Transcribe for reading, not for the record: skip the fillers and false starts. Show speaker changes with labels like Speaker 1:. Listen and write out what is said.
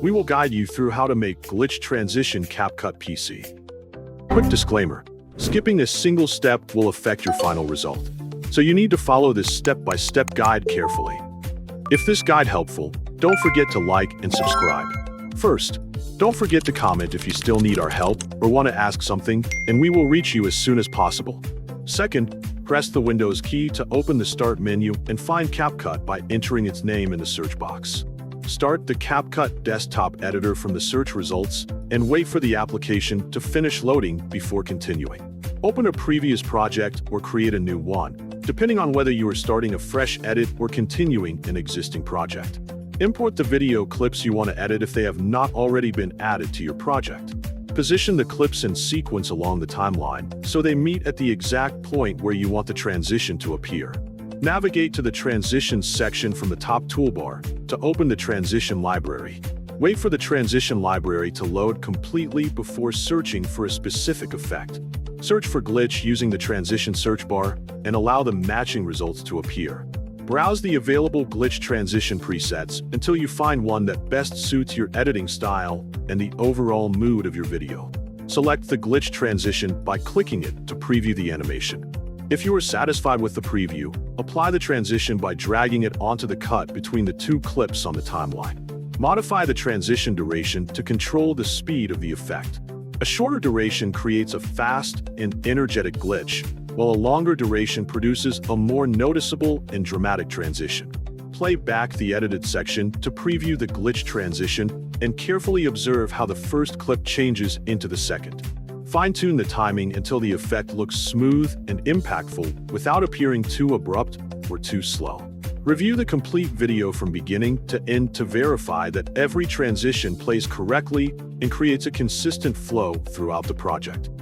Speaker 1: we will guide you through how to make glitch transition CapCut PC. Quick disclaimer, skipping a single step will affect your final result, so you need to follow this step-by-step guide carefully. If this guide helpful, don't forget to like and subscribe. First, don't forget to comment if you still need our help or want to ask something, and we will reach you as soon as possible. Second, press the Windows key to open the Start menu and find CapCut by entering its name in the search box. Start the CapCut desktop editor from the search results and wait for the application to finish loading before continuing. Open a previous project or create a new one, depending on whether you are starting a fresh edit or continuing an existing project. Import the video clips you want to edit if they have not already been added to your project. Position the clips in sequence along the timeline so they meet at the exact point where you want the transition to appear. Navigate to the Transitions section from the top toolbar to open the transition library. Wait for the transition library to load completely before searching for a specific effect. Search for glitch using the transition search bar and allow the matching results to appear. Browse the available glitch transition presets until you find one that best suits your editing style and the overall mood of your video. Select the glitch transition by clicking it to preview the animation. If you are satisfied with the preview, apply the transition by dragging it onto the cut between the two clips on the timeline. Modify the transition duration to control the speed of the effect. A shorter duration creates a fast and energetic glitch, while a longer duration produces a more noticeable and dramatic transition. Play back the edited section to preview the glitch transition and carefully observe how the first clip changes into the second. Fine-tune the timing until the effect looks smooth and impactful without appearing too abrupt or too slow. Review the complete video from beginning to end to verify that every transition plays correctly and creates a consistent flow throughout the project.